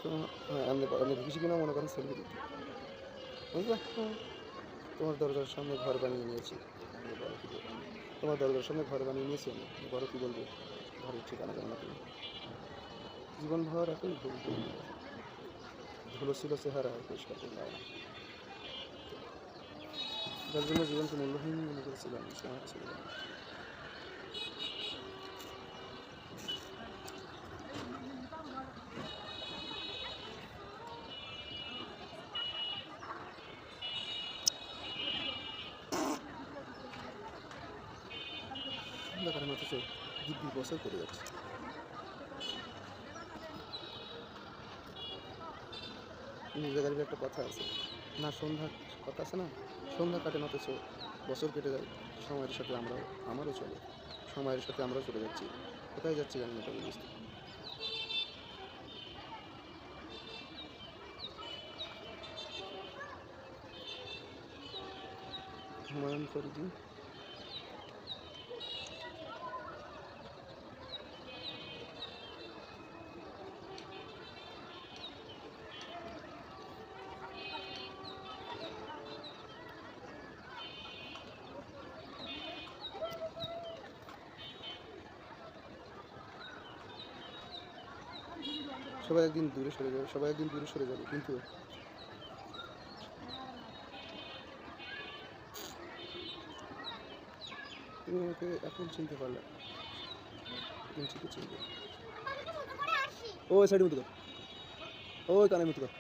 তো এমনি এমনি ঢুকেছি কিনা মনে করেন সেলফি দিতে, বুঝলে? তোমার দরজার সামনে ঘর বানিয়ে নিয়েছি, বলো কী বলবো? তোমার দরজার সামনে ঘর বানিয়ে নিয়েছি আমি, বলো কী বলবো? ঘরের ঠিকানা জানো না তুমি? জীবনভর একই ভুল করলে, ধুলো ছিল চেহারায় পরিষ্কার করলে না, যার জন্য জীবনকে মূল্যহীন মনে করেছিলাম, সময়টা ছিল না। কারণ অথচ দিব্যি বছর কেটে যাচ্ছে। নিজের গাড়ির একটা কথা আছে না, সন্ধ্যা কথা আছে না, সন্ধ্যা কাটে না অথচ বছর কেটে যায়। সময়ের সাথে আমারও চলে, সময়ের সাথে আমরাও চলে যাচ্ছি। কোথায় যাচ্ছি জানি না, তবে বুঝতে হুমায়ুন ফরিদি। সবাই একদিন দূরে সরে যাবে, সবাই একদিন দূরে সরে যাবে, কিন্তু তুমি আমাকে এখন চিনতে পারলে, একদিন ঠিকই চিনবে। ও সাইডে মতো কর, ওই কানের মতো কর।